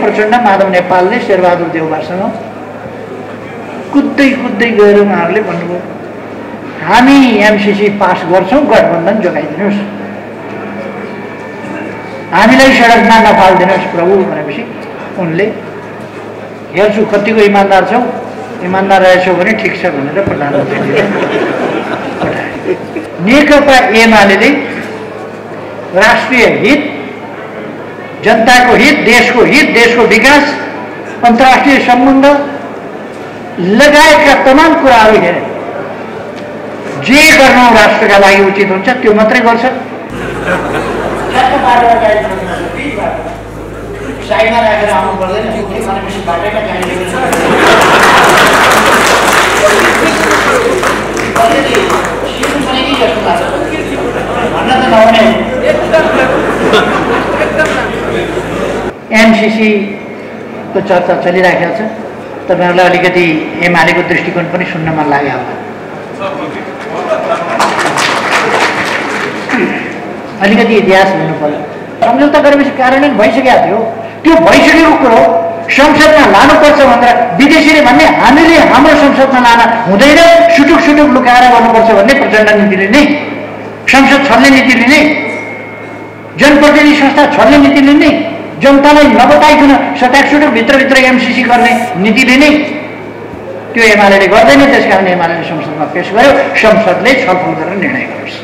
प्रचण्ड माधव नेपालले शेरबहादुर देउवासँग कुद्दै कुद्दै गएर उहाँहरूले भन्नुभयो हामी एमसीसी पास गर्छौँ, गठबन्धन जोगाइदिनुहोस्, हामीलाई सडकमा नफालिदिनुहोस् प्रभु भनेपछि उनले हेर्छु कतिको इमान्दार छौ, इमान्दार रहेछौ भने ठिक छ भनेर प्रधानमन्त्रीले पठाए। नेकपा एमाले राष्ट्रिय हित, जनताको हित, देशको विकास, अन्तर्राष्ट्रिय सम्बन्ध लगायतका तमाम कुराहरू हेरे जे गर्नु राष्ट्रका लागि उचित हुन्छ त्यो मात्रै गर्छ। साइडमा राखेर आउनु पर्दैन, एमसीसी को चर्चा चलिरहेको छ। तपाईहरुलाई अलिकति एमालेको दृष्टिकोण पनि सुन्न मन लाग्यो होला। अलिकति इतिहास हेर्नु पर्यो। सम्झौता गरेपछि कार्यान्वयन भइसकेको थियो, त्यो भइसकेको कुरो संसदमा लानुपर्छ भनेर विदेशीले भन्ने हामीले हाम्रो संसदमा लान हुँदैन, सुटुक सुटुक लुकाएर गर्नुपर्छ भन्ने प्रचण्ड नीतिले नै, संसद छल्ने नीतिले नै, जनप्रतिनिधि संस्था छल्ने नीतिले नै, जनतालाई नबताइकन सटाकसुटुक भित्रभित्र एमसीसी गर्ने नीतिले नै त्यो एमाले गर्दैन। त्यसकारण एमाले संसदमा पेश गर्यो, संसदले छलफल गरेर निर्णय गरोस्।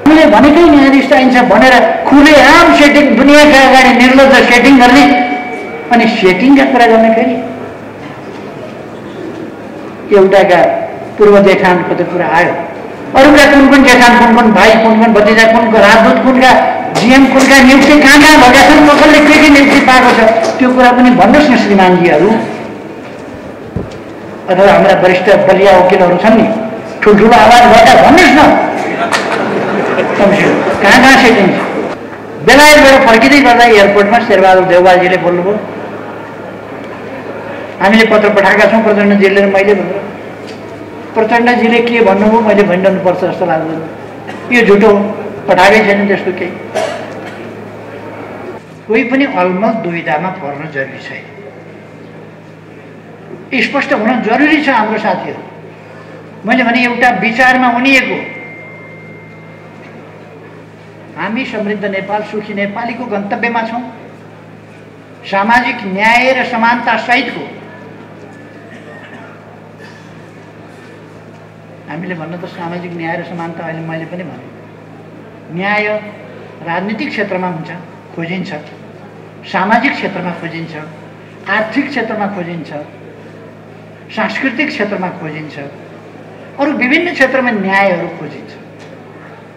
हामीले भनेकै न्यायाधीश चाहिन्छ भनेर खुलेआम सेटिङ, दुनियाँका अगाडि निर्लज्ज सेटिङ गर्ने, अनि सेटिङका कुरा गर्ने फेरि एउटाका पूर्व देखान कति कुरा आयो, अरूका कुन देखान, कुन भाइ, कुन भतिजा, कुनको राजदूत, कुनका जीएम, कुनका नियुक्ति कहाँ भएका छन्, कसैले के नियुक्ति पाएको छ, त्यो कुरा पनि भन्नुहोस् न श्रीमानजीहरू। अथवा हाम्रा वरिष्ठ बलिया वकिलहरू छन् नि, ठुल्ठुलो आवाजबाट भन्नुहोस् न कहाँ सेटिङ छ। बेलायतबाट फर्किँदै गर्दा एयरपोर्टमा शेरबहादुर देउवाजीले बोल्नुभयो, हामीले पत्र पठाएका छौँ प्रचण्डजीले र मैले भनेर। प्रचण्डजीले के भन्नुभयो मैले भनिरहनुपर्छ जस्तो लाग्दैन, यो झुटो पठाएकै छैन त्यस्तो केही। कोही पनि अलमल दुविधामा पर्न जरुरी छैन, स्पष्ट हुन जरुरी छ हाम्रो साथीहरू। मैले भने एउटा विचारमा उनिएको हामी समृद्ध नेपाल, सुखी नेपालीको गन्तव्यमा छौँ। सामाजिक न्याय र समानता सहितको हामीले भन्न त सामाजिक न्याय र समानता अहिले मैले पनि भने, न्याय राजनीतिक क्षेत्रमा हुन्छ, खोजिन्छ, सामाजिक क्षेत्रमा खोजिन्छ, आर्थिक क्षेत्रमा खोजिन्छ, सांस्कृतिक क्षेत्रमा खोजिन्छ, अरू विभिन्न क्षेत्रमा न्यायहरू खोजिन्छ।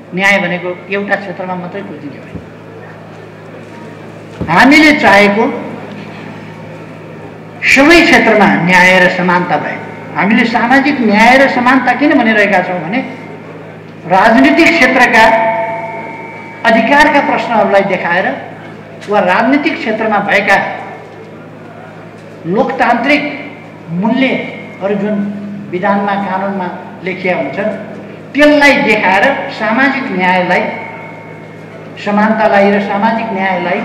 न्याय भनेको एउटा क्षेत्रमा मात्रै खोजिने होइन। हामीले चाहेको सबै क्षेत्रमा न्याय र समानता भए। हामीले सामाजिक न्याय र समानता किन भनिरहेका छौँ भने राजनीतिक क्षेत्रका अधिकारका प्रश्नहरूलाई देखाएर वा राजनीतिक क्षेत्रमा भएका लोकतान्त्रिक मूल्यहरू जुन विधानमा, कानुनमा लेखिया हुन्छन् त्यसलाई देखाएर सामाजिक न्यायलाई, समानतालाई र सामाजिक न्यायलाई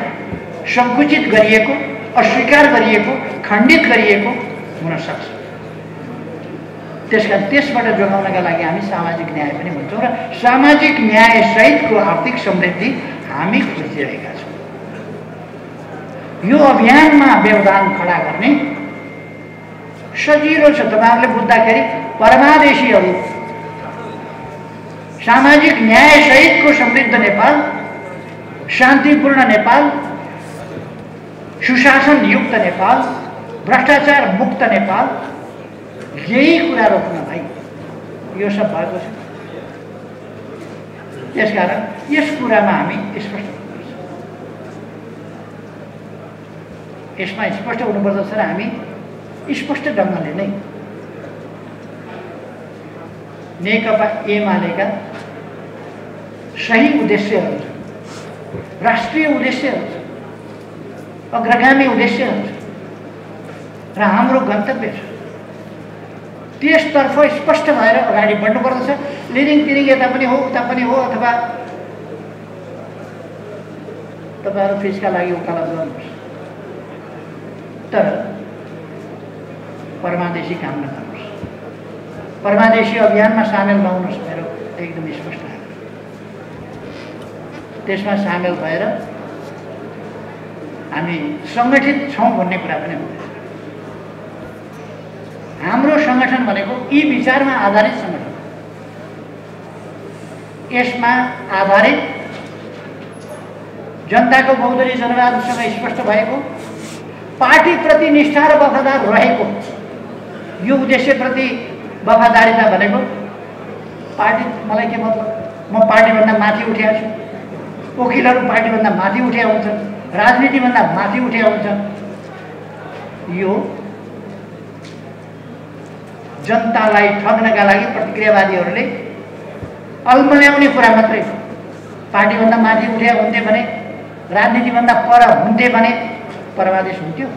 सङ्कुचित गरिएको, अस्वीकार गरिएको, खण्डित गरिएको हुन सक्छ। त्यसकारण त्यसबाट जोगाउनका लागि हामी सामाजिक न्याय पनि भन्छौँ र सामाजिक न्याय सहितको आर्थिक समृद्धि हामी खोजिरहेका छौँ। यो अभियानमा व्यवधान खडा गर्ने सजिलो छ। तपाईँहरूले बुझ्दाखेरि परमादेशीहरू सामाजिक न्याय सहितको समृद्ध नेपाल, शान्तिपूर्ण नेपाल, सुशासन युक्त नेपाल, भ्रष्टाचार मुक्त नेपाल, यही कुरा रोक्न भाइ यो सब भएको छ। त्यसकारण यस कुरामा हामी स्पष्ट हुनुपर्छ, यसमा स्पष्ट हुनुपर्दछ र हामी स्पष्ट ढङ्गले नै नेकपा एमालेका सही उद्देश्यहरू छ, राष्ट्रिय उद्देश्यहरू छ, अग्रगामी उद्देश्यहरू छ र हाम्रो गन्तव्य छ। त्यसतर्फ स्पष्ट भएर अगाडि बढ्नुपर्दछ। लिरिङ तिरिङ यता पनि हो उता पनि हो, अथवा तपाईँहरू फिसका लागि वकालत गर्नुहोस्, तर परमादेशी काम नगर्नुहोस्, परमादेशी अभियानमा सामेल नहुनुहोस्। मेरो एकदम स्पष्ट आग्रह। त्यसमा सामेल भएर हामी सङ्गठित छौँ भन्ने कुरा पनि हुँदैन। हाम्रो सङ्गठन भनेको यी विचारमा आधारित सङ्गठन, यसमा आधारित जनताको बहुदलीय जनवादसँग स्पष्ट भएको, पार्टीप्रति निष्ठा र वफादार रहेको, यो उद्देश्यप्रति वफादारीता भनेको पार्टी मलाई के मतलब, म पार्टीभन्दा माथि उठेको छु, वकिलहरू पार्टीभन्दा माथि उठेका हुन्छन्, राजनीतिभन्दा माथि उठेका हुन्छन्। यो जनतालाई ठग्नका लागि प्रतिक्रियावादीहरूले अल्मल्याउने कुरा मात्रै हो। पार्टीभन्दा माथि उठेका हुन्थे भने, राजनीतिभन्दा पर हुन्थे भने परमादेश हुन्थ्यो?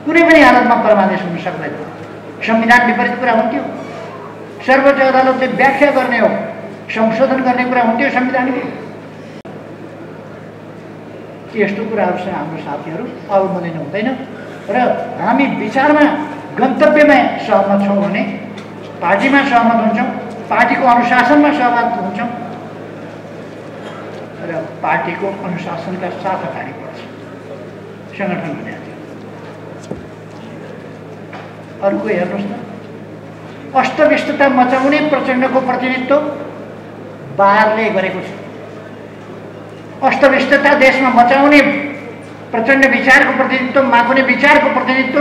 कुनै पनि हालतमा परमादेश हुन सक्दैन। संविधान विपरीत कुरा हुन्थ्यो? सर्वोच्च अदालतले व्याख्या गर्ने हो, संशोधन गर्ने कुरा हुन्थ्यो संविधानको? यस्तो कुराहरूसँग हाम्रो साथीहरू अल्मलिनु हुँदैन र हामी विचारमा गन्तव्यमा सहमत छौँ भने पार्टीमा सहमत हुन्छौँ, पार्टीको अनुशासनमा सहमत हुन्छौँ र पार्टीको अनुशासनका साथ अगाडि बढ्छ सङ्गठन भने। अरूको हेर्नुहोस् न, अस्तव्यस्तता मचाउने प्रचण्डको प्रतिनिधित्व बारले गरेको छ। अस्तव्यस्तता देशमा मचाउने प्रचण्ड विचारको प्रतिनिधित्व, माकुने विचारको प्रतिनिधित्व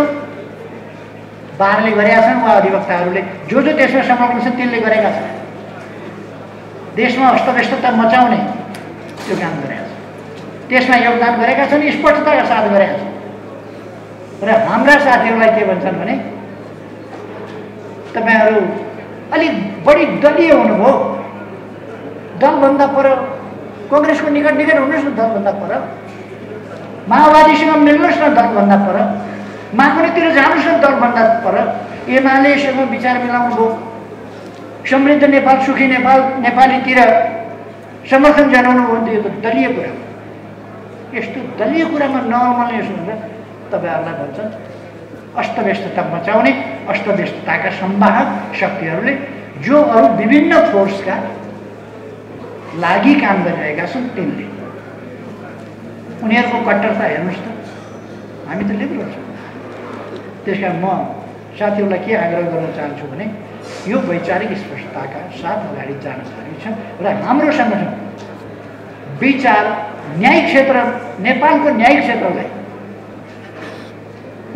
बारले गरेका छन् वा अधिवक्ताहरूले जो देशमा संलग्न छन् तिनले गरेका छन्। देशमा अस्तव्यस्तता मचाउने त्यो काम गरेका छन्, त्यसमा योगदान गरेका छन्, स्पष्टताका साथ गरेका छन्। र हाम्रा साथीहरूलाई के भन्छन् भने तपाईँहरू अलिक बढी दलीय हुनुभयो, दलभन्दा पर कङ्ग्रेसको निकट निकट हुनुहोस् न, दलभन्दा पर माओवादीसँग मिल्नुहोस् न, दलभन्दा पर माकुनेतिर जानुहोस् न, दलभन्दा पर एमालेसँग विचार मिलाउनु भयो, समृद्ध नेपाल, सुखी नेपाल, नेपालीतिर समर्थन जनाउनु भयो। यो त दलीय कुरा हो। यस्तो दलीय कुरामा नअल्मलिनुहोस् भनेर तपाईँहरूलाई भन्छन् अस्तव्यस्तता मचाउने, अस्तव्यस्तताका संवाहक शक्तिहरूले जो अरू विभिन्न फोर्सका लागि काम गरिरहेका छन् तिनले। उनीहरूको कट्टरता हेर्नुहोस् त, हामी त लिबरल छौँ। त्यस कारण म साथीहरूलाई के आग्रह गर्न चाहन्छु भने यो वैचारिक स्पष्टताका साथ अगाडि जान जरुरी छ र हाम्रो सङ्गठन विचार न्यायिक क्षेत्र, नेपालको न्यायिक क्षेत्रलाई,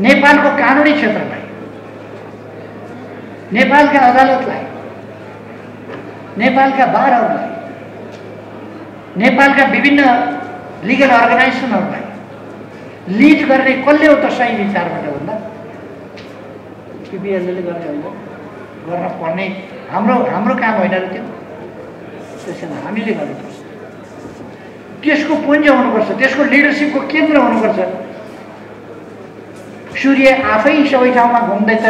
नेपालको कानुनी क्षेत्रलाई, नेपालका अदालतलाई, नेपालका बारहरूलाई, नेपालका विभिन्न लिगल अर्गनाइजेसनहरूलाई लिड गर्ने कसले हो त सही विचारबाट भन्दा पिपिएलले गर्ने होइन, गर्न पर्ने हाम्रो काम होइन र त्यो। त्यसैले हामीले गर्नुपर्छ, त्यसको पुञ्ज हुनुपर्छ, त्यसको लिडरसिपको केन्द्र हुनुपर्छ। सूर्य आफै सबै ठाउँमा घुम्दै त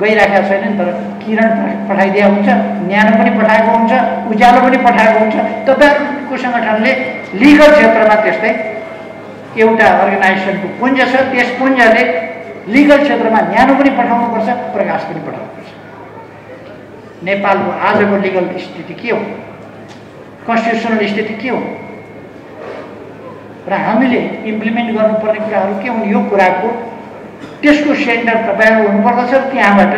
गइराखेका छैनन्, तर किरण पठाइदिया हुन्छ, न्यानो पनि पठाएको हुन्छ, उज्यालो पनि पठाएको हुन्छ। तपाईँहरूको सङ्गठनले लिगल क्षेत्रमा त्यस्तै एउटा अर्गनाइजेसनको पुञ्ज छ, त्यस पुञ्जले लिगल क्षेत्रमा न्यानो पनि पठाउनुपर्छ, प्रकाश पनि पठाउनुपर्छ। नेपालको आजको लिगल स्थिति के हो, कन्स्टिट्युसनल स्थिति के हो र हामीले इम्प्लिमेन्ट गर्नुपर्ने कुराहरू के हुन्, यो कुराको त्यसको सेन्टर तपाईँहरू हुनुपर्दछ। त्यहाँबाट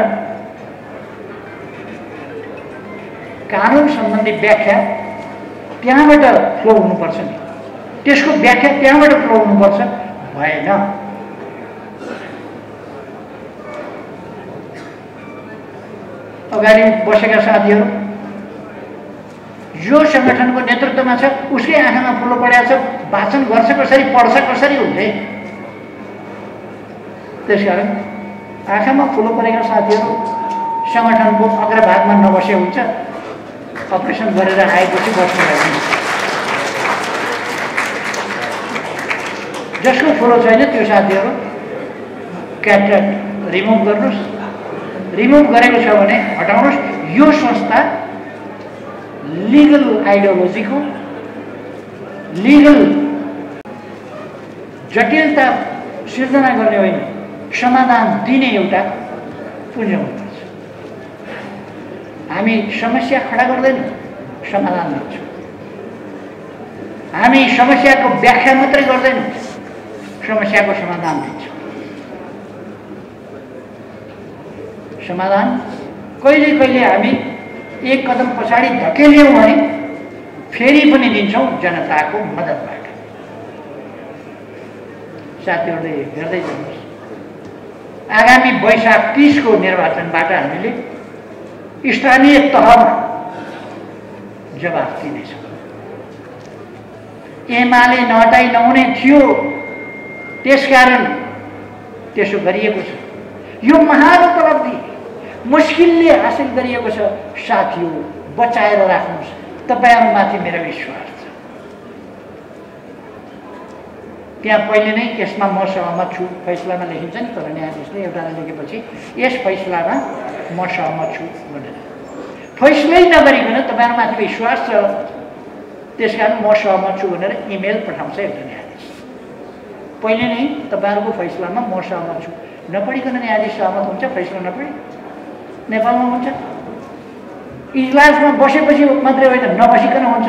कानुन सम्बन्धी व्याख्या त्यहाँबाट फ्लो हुनुपर्छ नि, त्यसको व्याख्या त्यहाँबाट फ्लो हुनुपर्छ। भएन अगाडि बसेका साथीहरू जो सङ्गठनको नेतृत्वमा छ उसकै आँखामा फुलो परेको छ, वाचन गर्छ कसरी, पढ्छ कसरी हुँदै। त्यसकारण आँखामा फुलो परेका साथीहरू सङ्गठनको अग्रभागमा नबसे हुन्छ, अपरेसन गरेर आएपछि बस्नु लाग्छ। जसको फुलो छैन त्यो साथीहरू क्याट्रेक्ट रिमुभ गर्नुहोस्, रिमुभ गरेको छ भने हटाउनुहोस्। यो संस्था लिगल आइडियोलोजीको, लिगल जटिलता सिर्जना गर्ने होइन, समाधान दिने एउटा पुँज हुनुपर्छ। हामी समस्या खडा गर्दैनौँ, समाधान दिन्छौँ। हामी समस्याको व्याख्या मात्रै गर्दैनौँ, समस्याको समाधान दिन्छौँ। समाधान कहिले कहिले हामी एक कदम पछाडि धकेल्यौँ भने फेरि पनि दिन्छौँ जनताको मद्दतबाट। साथीहरूले हेर्दै जानुहोस्, आगामी वैशाख 30 को निर्वाचनबाट हामीले स्थानीय तहमा जवाफ दिनेछौँ। एमाले नहटाइ नहुने थियो, त्यसकारण त्यसो गरिएको छ। यो महान उपलब्धि मुस्किलले हासिल गरिएको छ। साथीहरू बचाएर राख्नुहोस्, तपाईहरुमाथि मेरो विश्वास छ। त्यहाँ पहिले नै यसमा म सहमत छु फैसलामा लेखिन्छ नि, तर न्यायाधीशले एउटाले लेखेपछि यस फैसलामा म सहमत छु भनेर फैसलै नगरिकन तपाईहरुमाथि विश्वास छ, त्यसकारण म सहमत छु भनेर इमेल पठाउँछ एउटा न्यायाधीश। पहिले नै तपाईहरुको फैसलामा म सहमत छु नपढिकन न्यायाधीश सहमत हुन्छ, फैसला नपढी नेपालमा हुन्छ। इजलासमा बसेपछि मात्रै होइन, नबसिकन हुन्छ।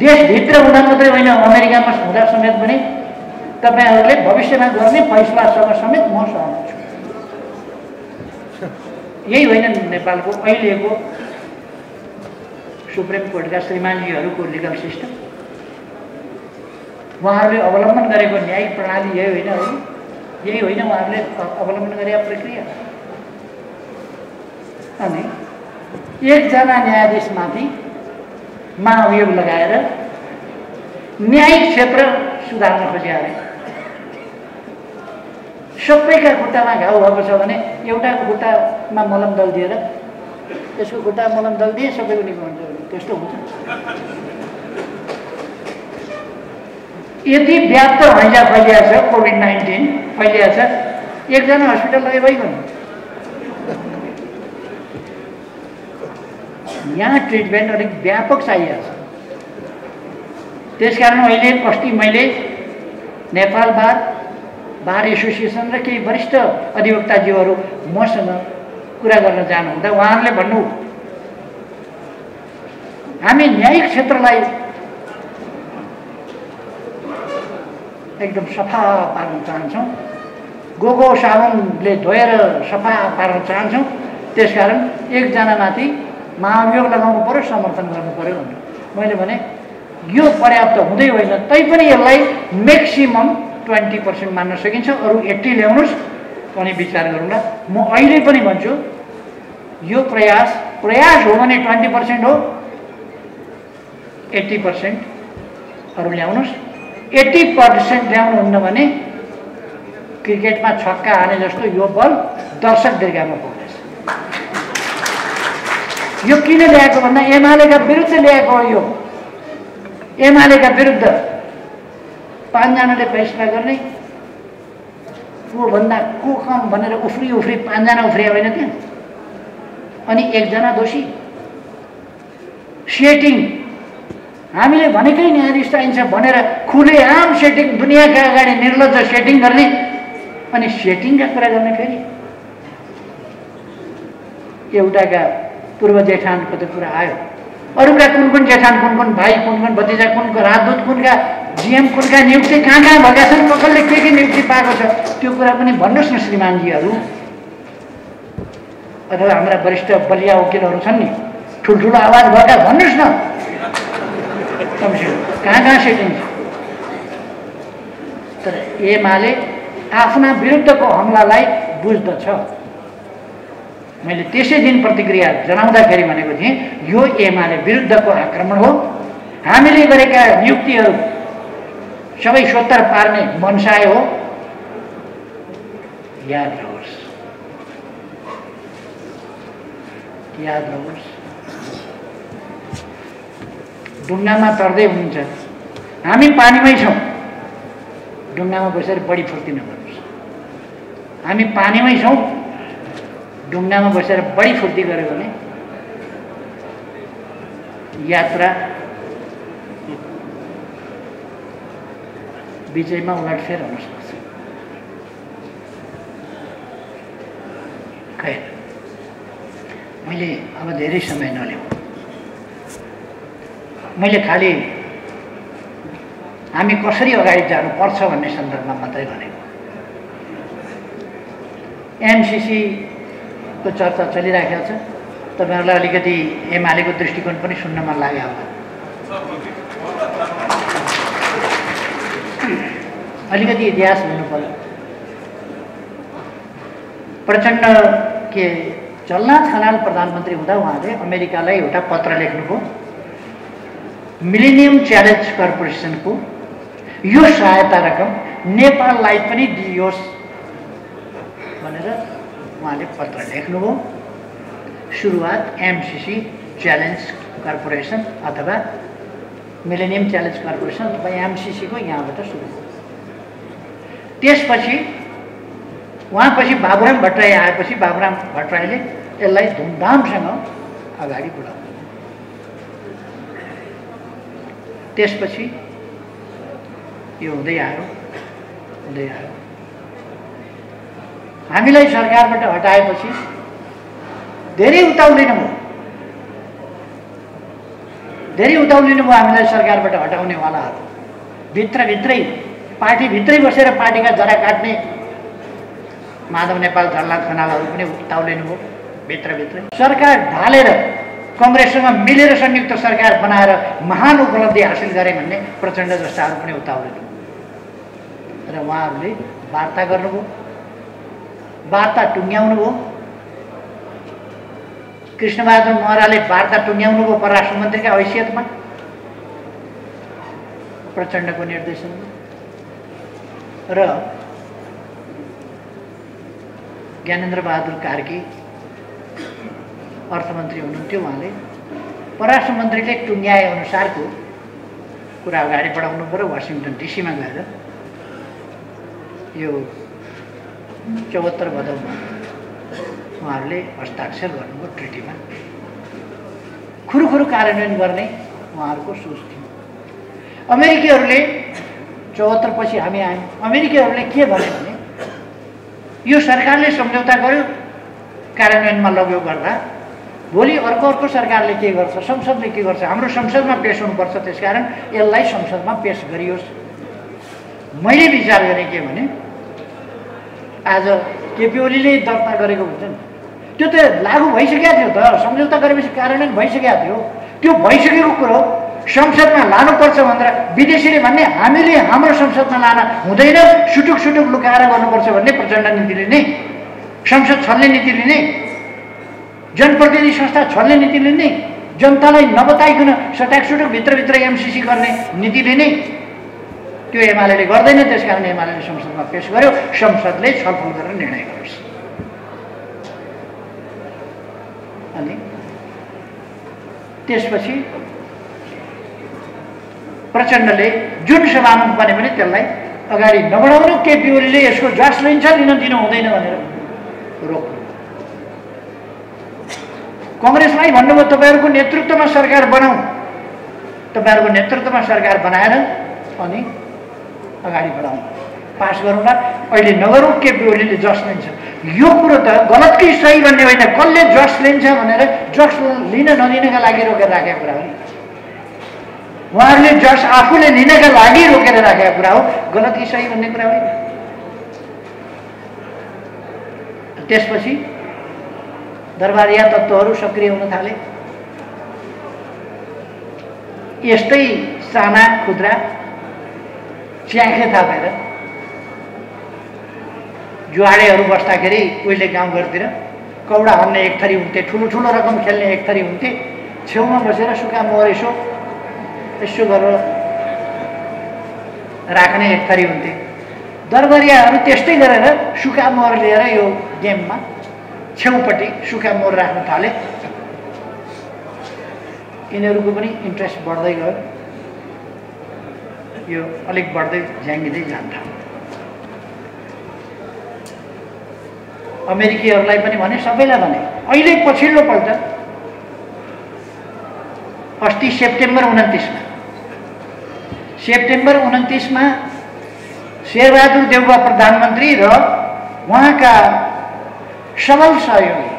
देशभित्र हुँदा मात्रै होइन, अमेरिकामा हुँदा समेत पनि तपाईहरुले भविष्यमा गर्ने फैसलासँग समेत म सहमत छु। यही होइन नेपालको अहिलेको सुप्रिम कोर्टका श्रीमानजीहरूको लिगल सिस्टम। उहाँहरूले अवलम्बन गरेको न्यायिक प्रणाली यही होइन, यही होइन उहाँहरूले अवलम्बन गरेका प्रक्रिया। अनि एकजना न्यायाधीशमाथि महाअभियोग लगाएर न्यायिक क्षेत्र सुधार्न खोजे अरे। सबैका खुट्टामा घाउ भएको छ भने एउटाको खुट्टामा मलम दल दिएर त्यसको खुट्टा मलम दल दिए सबैको निको हुन्छ, त्यस्तो हुन्छ। यति व्याप्त हैजा फैलिया छ, कोभिड-19 फैलिया छ, एकजना हस्पिटल लगे भइगयो। यहाँ ट्रिटमेन्ट अलिक व्यापक चाहिएको छ। त्यसकारण अहिले अस्ति मैले नेपाल बार एसोसिएसन र केही वरिष्ठ अधिवक्ताज्यूहरू मसँग कुरा गर्न जानुहुँदा उहाँहरूले भन्नु, हामी न्यायिक क्षेत्रलाई एकदम सफा पार्न चाहन्छौँ, गोगो साबुनले धोएर सफा पार्न चाहन्छौँ, त्यसकारण एकजनामाथि महाअभियोग लगाउनु पर्यो, समर्थन गर्नु पर्यो भन्नु। मैले भने यो पर्याप्त हुँदै होइन, तैपनि यसलाई म्याक्सिमम 20% मान्न सकिन्छ, अरू 80 ल्याउनुहोस् अनि विचार गरौँला। म अहिले पनि भन्छु यो प्रयास हो भने 20% हो, 80% अरू ल्याउनुहोस्। 80% ल्याउनुहुन्न भने क्रिकेटमा छक्का हाने जस्तो यो बल दर्शक दीर्घामा पुग्नेछ। यो किन ल्याएको भन्दा एमालेका विरुद्ध ल्याएको हो। यो एमालेका विरुद्ध 5 जनाले फैसला गर्ने, को भन्दा को कम भनेर उफ्री 5 जना उफ्रिया होइन त्यहाँ, अनि एकजना दोषी। सेटिङ हामीले भनेकै न्यायाधीश चाहिन्छ भनेर खुलेआम सेटिङ, दुनियाँका अगाडि निर्लज्ज सेटिङ गर्ने, अनि सेटिङका कुरा गर्ने। फेरि एउटाका पूर्व जेठानको त कुरा आयो, अरूका कुन जेठान, कुन भाइ, कुन भतिजा, कुनको राजदूत, कुनका जिएम, कुनका नियुक्ति कहाँ भएका छन्, कसले के नियुक्ति पाएको छ, त्यो कुरा पनि भन्नुहोस् न श्रीमानजीहरू। अथवा हाम्रा वरिष्ठ बलिया वकिलहरू छन् नि, ठुल्ठुलो आवाज भएका, भन्नुहोस् न कहाँ सेटिङ छ। तर एमाले आफ्ना विरुद्धको हमलालाई बुझ्दछ। मैले त्यसै दिन प्रतिक्रिया जनाउँदाखेरि भनेको थिएँ, यो एमाले विरुद्धको आक्रमण हो। हामीले गरेका नियुक्तिहरू सबै सोत्तर पार्ने मनसाय हो। याद रहोस्, याद रहोस्। ढुङ्गामा तर्दै हुनुहुन्छ, हामी पानीमै छौँ। ढुङ्गामा बसेर बढी फुर्ती नगर्नुहोस्। हामी पानीमै छौँ, ढुङ्गामा बसेर बढी फुर्ती गऱ्यो भने यात्रा बिचैमा उलटफेर हुन सक्छ। खैर, मैले अब धेरै समय नलिउँ, मैले खालि हामी कसरी अगाडि जानुपर्छ भन्ने सन्दर्भमा मात्रै भनेको। एमसीसी को चर्चा चलिरहेको छ, तपाईहरुलाई अलिकति एमालेको दृष्टिकोण पनि सुन्न मन लाग्यो होला। अलिकति इतिहास हुनु पर्यो। प्रचण्ड के जलनाथ खनाल प्रधानमन्त्री हुँदा उहाँले अमेरिकालाई एउटा पत्र लेख्नुभयो, मिलेनियम च्यालेन्ज कर्पोरेसनको यो सहायता रकम नेपाललाई पनि दिइयोस् भनेर उहाँले पत्र लेख्नुभयो। सुरुवात एमसीसी च्यालेन्ज कर्पोरेसन अथवा मिलेनियम च्यालेन्ज कर्पोरेसन अथवा एमसीसी को यहाँबाट सुरु भयो। त्यसपछि उहाँपछि बाबुराम भट्टराई आएपछि बाबुराम भट्टराईले यसलाई धुमधामसँग अगाडि बढाउनु। त्यसपछि यो हुँदै आयो। हामीलाई सरकारबाट हटाएपछि धेरै उताउलिनु भयो हामीलाई सरकारबाट हटाउनेवालाहरू। भित्रै पार्टीभित्रै बसेर पार्टीका जरा काट्ने माधव नेपाल जलनाथ खनालहरू पनि उताउलिनु भयो भित्रभित्रै। सरकार ढालेर कांग्रेससँग मिलेर संयुक्त सरकार बनाएर महान उपलब्धि हासिल गरे भन्ने प्रचण्ड जस्ताहरू पनि उताउलिनु र उहाँहरूले वार्ता गर्नुभयो, वार्ता टुङ्ग्याउनु भयो। कृष्णबहादुर महराले वार्ता टुङ्ग्याउनु भयो परराष्ट्र मन्त्रीका हैसियतमा प्रचण्डको निर्देशनमा। र ज्ञानेन्द्र बहादुर कार्की अर्थमन्त्री हुनुहुन्थ्यो, उहाँले परराष्ट्र मन्त्रीले टुङ्ग्याए अनुसारको कुरा अगाडि बढाउनु पर्यो। वासिङटन डीसीमा गएर यो 74 भदौमा उहाँहरूले हस्ताक्षर गर्नुभयो ट्रिटीमा। खुरुखुरु कार्यान्वयन गर्ने उहाँहरूको सोच थियो। अमेरिकीहरूले 74 पछि हामी आयौँ। अमेरिकीहरूले के भने यो सरकारले सम्झौता गर्यो, कार्यान्वयनमा लग्यो गर्दा भोलि अर्को सरकारले के गर्छ, संसदले के गर्छ, हाम्रो संसदमा पेश हुनुपर्छ, त्यसकारण यसलाई संसदमा पेश गरियोस्। मैले विचार गरेँ के भने आज केपी ओलीले दर्ता गरेको हुन्छ नि, त्यो त लागू भइसकेको थियो त, सम्झौता गरेपछि कार्यान्वयन भइसकेको थियो। त्यो भइसकेको कुरो संसदमा लानुपर्छ भनेर विदेशीले भन्ने हामीले हाम्रो संसदमा लान हुँदैन, सुटुक लुकाएर गर्नुपर्छ भन्ने प्रचण्ड नीतिले नै, संसद छल्ने नीतिले नै, जनप्रतिनिधि संस्था छल्ने नीतिले नै, जनतालाई नबताइकन सटाकसुटुक भित्रभित्र एमसीसी गर्ने नीतिले नै त्यो एमालेले गर्दैन। त्यसकारण एमालेले संसदमा पेश गर्यो, संसदले छलफल गरेर निर्णय गरोस्। अनि त्यसपछि प्रचण्डले जुन सभामुख बने पनि त्यसलाई अगाडि नबढाउनु, केपी ओलीले यसको जस लिन्छ, लिन दिनु हुँदैन भनेर रोक्नु। कांग्रेसलाई भन्नुभयो तपाईहरुको नेतृत्वमा सरकार बनाऊ, तपाईहरुको नेतृत्वमा सरकार बनाएर अनि अगाडि बढाउँ, पास गरौँला, अहिले नगरौँ, केपी ओलीले जस लिन्छ। यो कुरो त गलत कि सही भन्ने होइन, कसले जस लिन्छ भनेर जस लिन नदिनका लागि रोकेर राखेको कुरा हो। उहाँहरूले जस आफूले लिनका लागि रोकेर राखेको कुरा हो, गलत कि सही भन्ने कुरा होइन। त्यसपछि दरबारिया तत्त्वहरू सक्रिय हुन थाले। यस्तै साना खुद्रा च्याखे थापेर जुवाडेहरू बस्दाखेरि उहिले गाउँघरतिर कौडा हान्ने एक थरी हुन्थे, ठुलो रकम खेल्ने एक थरी हुन्थे, छेउमा बसेर सुका मोहर यसो गरेर राख्ने एक थरी हुन्थे। दरबारियाहरू त्यस्तै गरेर सुका मोहर लिएर यो गेममा छेउपट्टि सुका मोहर राख्न थाले। यिनीहरूको पनि इन्ट्रेस्ट बढ्दै गयो, यो अलिक बढ्दै ज्याङ्गिँदै जान्छ। अमेरिकीहरूलाई पनि भने, सबैलाई भने। अहिले पछिल्लो पल्ट अस्ति सेप्टेम्बर 29 मा शेरबहादुर देउवा प्रधानमन्त्री र उहाँका सबल सहयोगी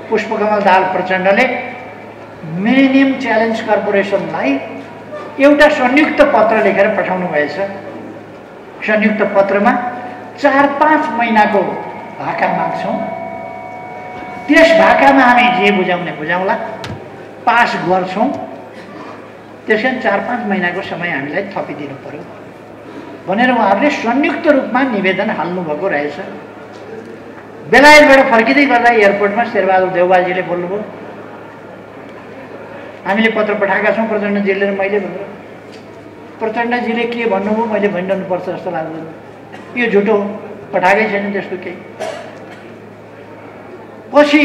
पुष्पकमल दाहाल प्रचण्डले मिलेनियम च्यालेन्ज कर्पोरेसनलाई एउटा संयुक्त पत्र लेखेर पठाउनु भएछ। संयुक्त पत्रमा 4-5 महिनाको भाका माग्छौँ। त्यस भाकामा हामी जे बुझाउने बुझाउला, पास गर्छौँ। त्यसकारण 4-5 महिनाको समय हामीलाई थपिदिनु पर्यो भनेर उहाँहरूले संयुक्त रूपमा निवेदन हाल्नुभएको रहेछ। बेलायतबाट फर्किँदै गर्दा एयरपोर्टमा शेरबहादुर देउवाजीले बोल्नुभयो, हामीले पत्र पठाएका छौँ प्रचण्डजीले र मैले भनेर। प्रचण्डजीले के भन्नुभयो मैले भनिरहनुपर्छ जस्तो लाग्दैन, यो झुटो हो, पठाएकै छैन त्यस्तो केही। पछि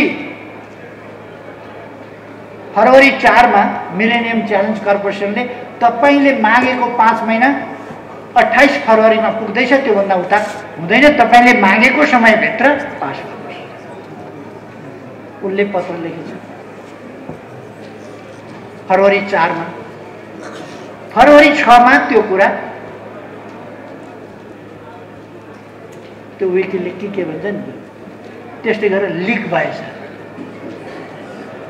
फरवरी 4 मा मिलेनियम च्यालेन्ज कर्पोरेसनले तपाईँले मागेको 5 महिना 28 फरवरीमा पुग्दैछ, त्योभन्दा उता हुँदैन, तपाईँले मागेको समयभित्र पास गर्नुहोस्। उनले पत्र लेखेछ फरवरी 4 मा। फरवरी 6 मा त्यो कुरा त्यो विकिलिक के भन्छ नि त्यस्तै गरेर लिक भएछ।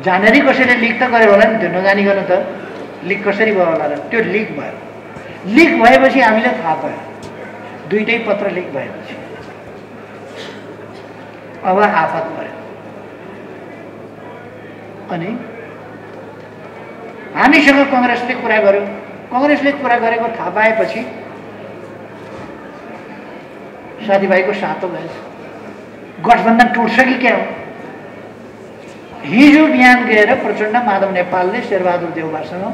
जानेरै कसैले लिक त गर्यो होला नि, त्यो नजानिकन त लिक कसरी भयो होला र त्यो लिक भयो। लिक भएपछि हामीले थाहा पायो, दुईटै पत्र लिक भएपछि अब आफत पर्यो। अनि हामीसँग कङ्ग्रेसले कुरा गर्यो। कङ्ग्रेसले कुरा गरेको थाहा पाएपछि साथीभाइको सातो भएछ, गठबन्धन टुट्छ कि क्या हो। हिजो बिहान गएर प्रचण्ड माधव नेपालले शेरबहादुर देउवासँग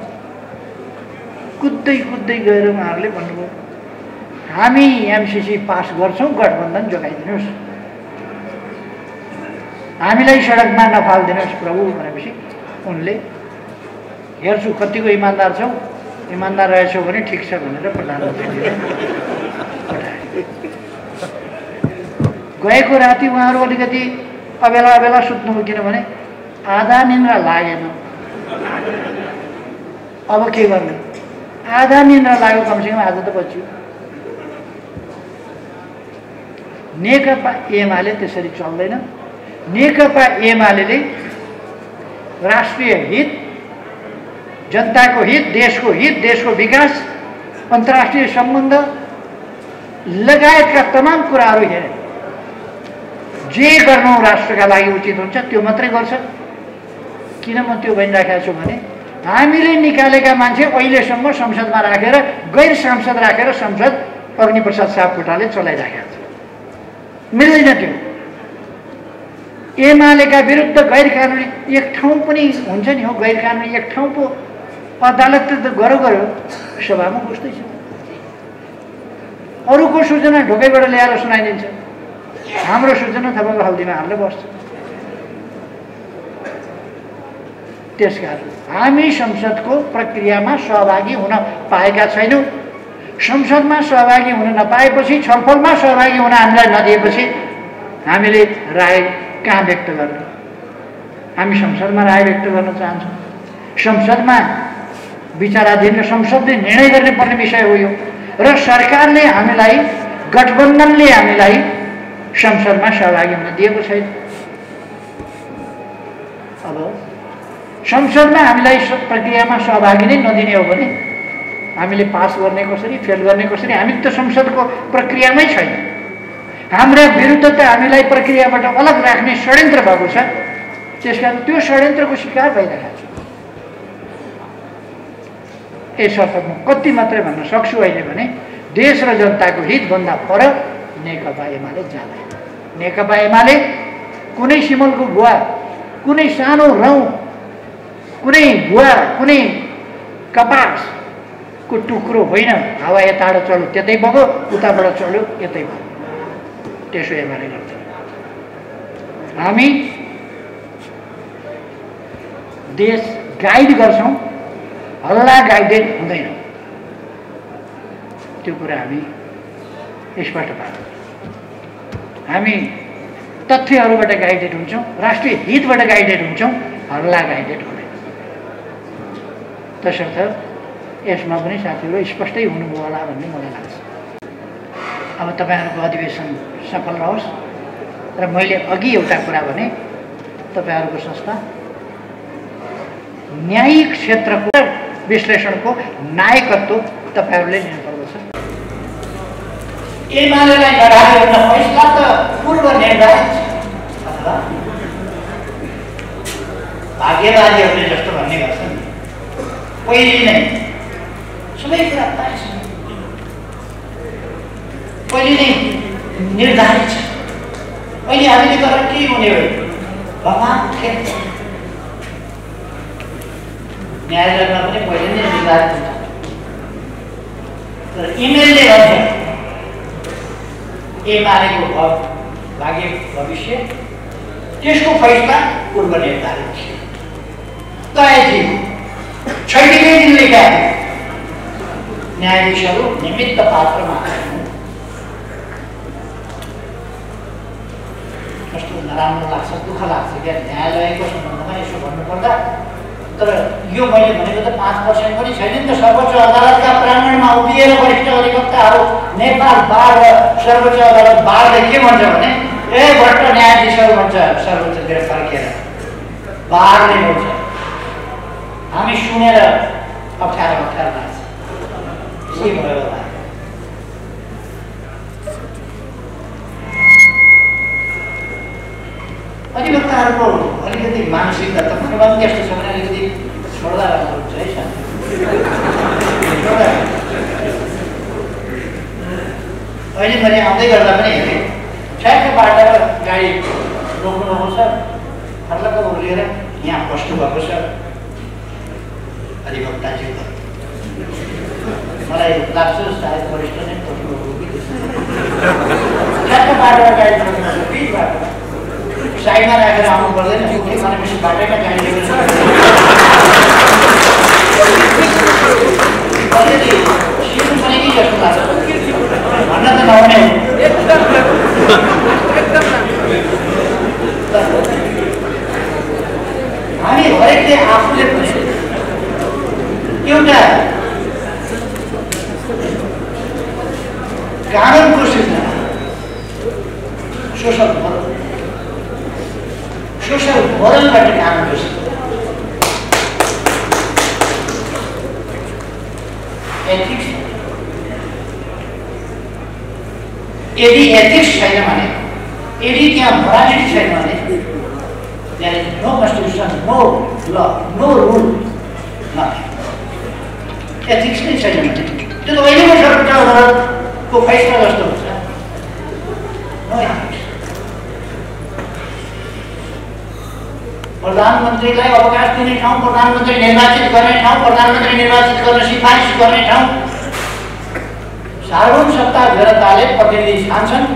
कुद्दै कुद्दै गएर उहाँहरूले भन्नुभयो, हामी एमसिसी पास गर्छौँ, गठबन्धन जोगाइदिनुहोस्, हामीलाई सडकमा नफालिदिनुहोस् प्रभु भनेपछि उनले हेर्छु कतिको इमान्दार छौ, इमान्दार रहेछौ भने ठिक छ भनेर प्रधानमन्त्रीले पठाए। गएको राति उहाँहरू अलिकति अबेला सुत्नुभयो, किनभने आधा निन्द्रा लागेन। अब के गर्ने, आधा निन्द्रा लाग्यो, कमसेकम आज त बच्यो। नेकपा एमाले त्यसरी चल्दैन। नेकपा एमाले राष्ट्रिय हित, जनताको हित, देशको विकास, अन्तर्राष्ट्रिय सम्बन्ध लगायतका तमाम कुराहरू हेरे जे गर्नु राष्ट्रका लागि उचित हुन्छ त्यो मात्रै गर्छ। किन म त्यो भनिराखेको छु भने हामीले निकालेका मान्छे अहिलेसम्म संसदमा राखेर गैर सांसद राखेर संसद अग्निप्रसाद सापकोटाले चलाइराखेको छ। मिल्दैन त्यो। एमालेका विरुद्ध गैर कानुनी एक ठाउँ पनि हुन्छ नि हो, गैर कानुनी एक ठाउँ पो अदालत त गर्यो सभामा बस्दैछ। अरूको सूचना ढोकैबाट ल्याएर सुनाइदिन्छ, हाम्रो सूचना तपाईँको हल्दीमा हालेर बस्छ। त्यसकारण हामी संसदको प्रक्रियामा सहभागी हुन पाएका छैनौँ। संसदमा सहभागी हुन नपाएपछि, छलफलमा सहभागी हुन हामीलाई नदिएपछि हामीले राय कहाँ व्यक्त गर्ने? हामी संसदमा राय व्यक्त गर्न चाहन्छौँ। संसदमा विचाराधीन र संसदले निर्णय गर्ने पर्ने विषय हो यो। र सरकारले हामीलाई, गठबन्धनले हामीलाई संसदमा सहभागी हुन दिएको छैन। अब संसदमा हामीलाई प्रक्रियामा सहभागी नै नदिने हो भने हामीले पास गर्ने कसरी, फेल गर्ने कसरी? हामी त संसदको प्रक्रियामै छैन। हाम्रा विरुद्ध त हामीलाई प्रक्रियाबाट अलग राख्ने षड्यन्त्र भएको छ। त्यसकारण त्यो षड्यन्त्रको शिकार भइरहेको छु। यसर्थ म कति मात्रै भन्न सक्छु अहिले भने देश र जनताको हितभन्दा पर नेकपा एमाले जाँदैन। नेकपा एमाले कुनै सिमलको गुवा, कुनै सानो रौँ, कुनै गुवा, कुनै कपासको टुक्रो होइन। हावा यताबाट चल्यो त्यतै बग्यो, उताबाट चल्यो यतै बग्यो। त्यसो एमाले गर्छ। हामी देश गाइड गर्छौँ, हल्ला गाइडेड हुँदैन। त्यो कुरा हामी स्पष्ट पार्छौँ। हामी तथ्यहरूबाट गाइडेड हुन्छौँ, राष्ट्रिय हितबाट गाइडेड हुन्छौँ, हल्ला गाइडेड हुँदैन। तसर्थ यसमा पनि साथीहरू स्पष्टै हुनुभयो होला भन्ने मलाई लाग्छ। अब तपाईँहरूको अधिवेशन सफल रहोस्। र मैले अघि एउटा कुरा भने तपाईहरुको संस्था न्यायिक क्षेत्रको विश्लेषणको नायकत्व तपाईहरुले लिनुपर्दछ। एमालेलाई लडाई गर्न फैसला त पूर्व निर्धारित छ अथवा भाग्यवादीहरूले जस्तो भन्ने गर्छन् पहिले नै सबै कुरा तय छ, पहिले नै निर्धारित छ। अहिले हामीले गरेर के हुने हो? भगवान खेल न्यायालयमा पनि पहिले नै निर्धारित हुन्छ। तर एमएलए भन्छ एमालेको भाग्य भविष्य त्यसको फैसला पूर्व निर्धारित थियो, तय थियो। छैटौँ दिन लेखा न्यायाधीशहरू निमित्त पात्र मात्र कस्तो नराम्रो लाग्छ, दुःख लाग्छ क्या न्यायालयको सम्बन्धमा यसो भन्नुपर्दा। तर यो मैले भनेको त 5% पनि छैन नि त। सर्वोच्च अदालतका प्राङ्गणमा उभिएर वरिष्ठ अधिवक्ताहरू नेपाल बार र सर्वोच्च अदालत बारले के भन्छ भने ए भट्ट न्यायाधीशहरू भन्छ सर्वोच्चतिर फर्केर बारले भन्छ। हामी सुनेर अप्ठ्यारो लाग्छ के भयो होला। अधिवक्ताहरूको अलिकति मानसिकता तपाईँको पनि त्यस्तो छ भने अलिकति छोड्दा राम्रो हुन्छ है सर। अहिले मैले आउँदै गर्दा पनि हेरेँ ठ्याक्क बाटोमा गाडी रोक्नुभएको छ, फर्लक्क उर्लिएर यहाँ बस्नुभएको छ अधिवक्ताज्यू। मलाई लाग्छ सायद वरिष्ठ नै बस्नुभएको कि ठ्याक्क बाटोमा गाडी रोक्नु छ, बिच बाटोमा साइडमा राखेर आउनु पर्दैन। के भनेपछि बाटैमा गाडी लिएको छ सिक्नु पनि कि जस्तो लाग्छ, भन्न त नहुने हो। हामी हरेकले आफूले पनि एउटा कानुनको सिर्जना सोशल मोरलबाट कानुनको सिर्जना एथिक्स। यदि एथिक्स छैन भने, यदि त्यहाँ मोरालिटी छैन भने there is no constitution, no law, no rule, nothing. Ethics नै छैन भने त्यो त अहिलेको सर्वोच्च अदालतको फैसला जस्तो हुन्छ। No ethics. प्रधानमन्त्रीलाई अवकाश दिने ठाउँ, प्रधानमन्त्री निर्वाचित गर्ने ठाउँ, प्रधानमन्त्री निर्वाचित गर्न सिफारिस गर्ने ठाउँ, सार्वभौम सत्ता व्यवस्थाले प्रतिनिधि छान्छन्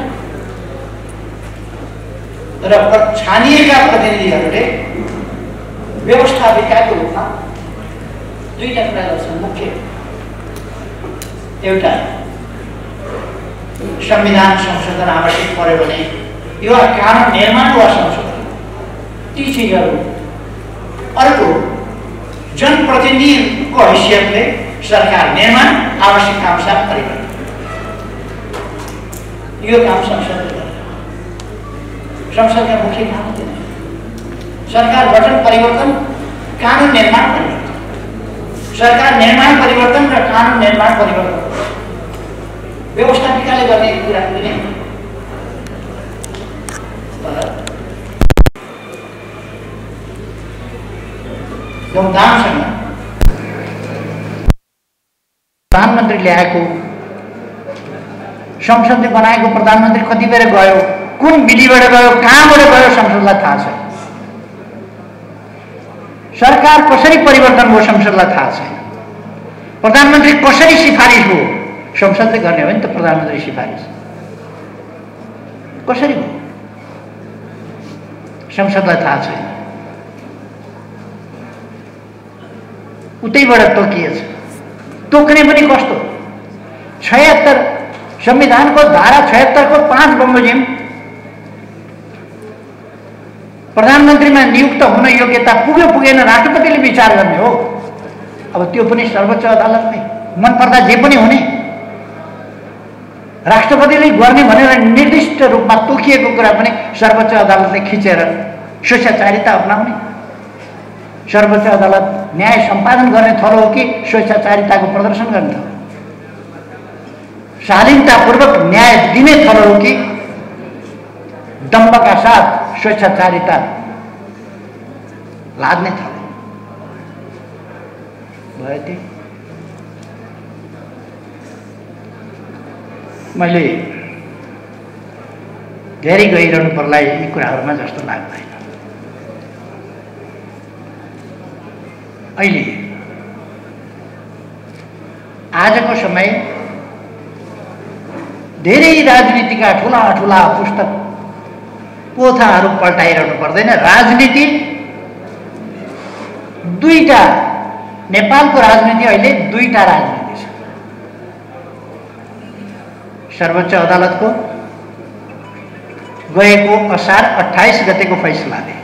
र छानिएका प्रतिनिधिहरूले व्यवस्थापिकाको रूपमा दुईटा कुरा गर्छन् मुख्य। एउटा संविधान संशोधन आवश्यक पर्यो भने यो कानुन निर्माण वा संशोधन ती चिजहरू। अर्को जनप्रतिनिधिको हैसियतले सरकार निर्माण आवश्यकताअनुसार परिवर्तन, यो काम संसदले गर्छ। संसदका मुख्य काम के सरकार गठन परिवर्तन, कानुन निर्माण परिवर्तन, सरकार निर्माण परिवर्तन र कानुन निर्माण परिवर्तन व्यवस्थापिकाले गर्ने कुरा पनि धुमधामसँग प्रधानमन्त्री ल्याएको, संसदले बनाएको प्रधानमन्त्री कति बेर गयो, कुन विधिबाट गयो, कहाँबाट गयो संसदलाई थाहा छ। सरकार कसरी परिवर्तन भयो संसदलाई थाहा छैन। प्रधानमन्त्री कसरी सिफारिस भयो संसदले गर्ने हो नि त। प्रधानमन्त्री सिफारिस कसरी भयो संसदलाई थाहा छैन। उतैबाट तोकिएछ। तोक्ने पनि कस्तो 76 संविधानको धारा 76 को 5 बमोजिम प्रधानमन्त्रीमा नियुक्त हुन योग्यता पुग्यो पुगेन राष्ट्रपतिले विचार गर्ने हो। अब त्यो पनि सर्वोच्च अदालतले मन पर्दा जे पनि हुने। राष्ट्रपतिले गर्ने भनेर निर्दिष्ट रूपमा तोकिएको कुरा पनि सर्वोच्च अदालतले खिचेर स्वेच्छाचारिता अपनाउने। सर्वोच्च अदालत न्याय सम्पादन गर्ने थलो हो कि स्वेच्छाचारिताको प्रदर्शन गर्ने थलो? शालीनतापूर्वक न्याय दिने थलो हो कि दम्भका साथ स्वेच्छाचारिता लाद्ने थलो? भयो त्यही। मैले धेरै गइरहनु पर्ला यी कुराहरूमा जस्तो लाग्दैन। अहिले आजको समय धेरै राजनीतिका ठुला ठुला पुस्तक पोथाहरू पल्टाइरहनु पर्दैन। राजनीति दुईटा, नेपालको राजनीति अहिले दुईटा राजनीति छ। सर्वोच्च अदालतको गएको असार 28 गतेको फैसलाले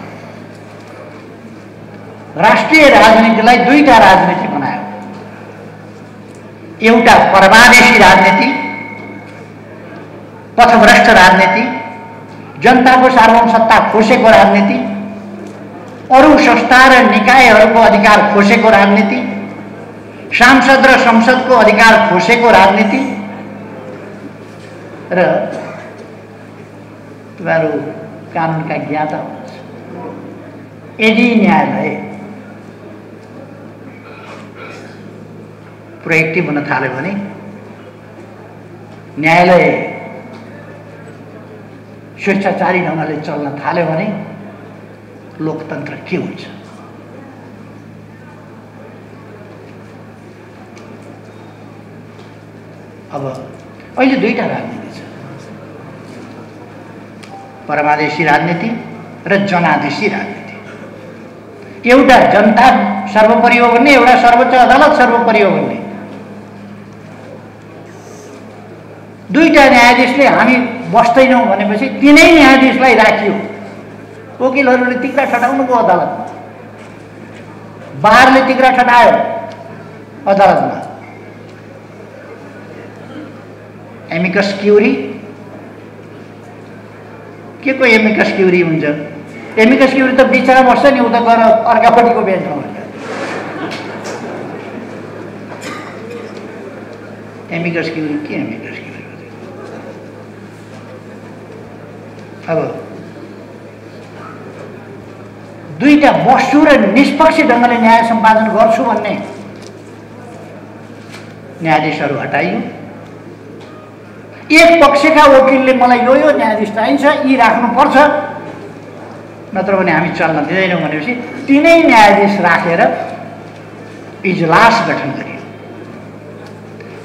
राष्ट्रिय राजनीतिलाई दुईटा राजनीति बनायो। एउटा परमादेशी राजनीति, पथभ्रष्ट राजनीति, जनताको सार्वभौम सत्ता खोसेको राजनीति, अरू संस्था र निकायहरूको अधिकार खोसेको राजनीति, सांसद र संसदको अधिकार खोसेको राजनीति र तपाईँहरू कानुनका ज्ञाता हुनुहुन्छ। यदि न्यायालय प्रोएक्टिभ हुन थाल्यो भने, न्यायालय स्वेच्छाचारी ढङ्गले चल्न थाल्यो भने लोकतन्त्र के हुन्छ? अब अहिले दुईटा राजनीति छ, परमादेशी राजनीति र जनादेशी राजनीति। एउटा जनता सर्वोपरि हो भन्ने, एउटा सर्वोच्च अदालत सर्वोपरि हो भन्ने। दुईटा न्यायाधीशले हामी बस्दैनौँ भनेपछि तिनै न्यायाधीशलाई राखियो। वकिलहरूले तिग्रा ठटाउनु भयो अदालतमा, बारले तिग्रा ठटायो अदालतमा। एमिकस क्युरी के को एमिकस क्युरी हुन्छ? एमिकस क्युरी त बिचरा बस्छ नि, उता गएर अर्कापट्टिको बेन्चमा हुन्छ। एमिकस क्युरी के? एमिकस क्युरी अब दुईटा बस्छु र निष्पक्ष ढङ्गले न्याय सम्पादन गर्छु भन्ने न्यायाधीशहरू हटाइयो। एक पक्षका वकिलले मलाई यो न्यायाधीश चाहिन्छ, यी राख्नुपर्छ, नत्र भने हामी चल्न दिँदैनौँ भनेपछि तिनै न्यायाधीश राखेर इजलास गठन गरियो।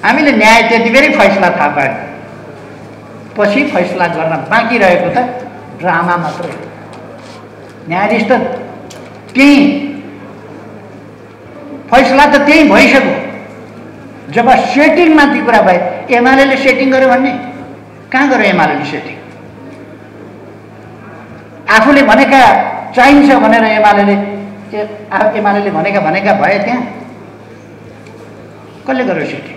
हामीले न्याय त्यति बेरै फैसला थाहा पायौँ, पछि फैसला गर्न बाँकी रहेको त ड्रामा मात्रै हो। न्यायाधीश त त्यही, फैसला त त्यही भइसक्यो। जब सेटिङ माथि कुरा भए, एमाले सेटिङ गर्यो भन्ने कहाँ गर्यो? एमाले सेटिङ आफूले भनेका चाहिन्छ भनेर एमाले भनेका भए त्यहाँ कसले गर्यो सेटिङ?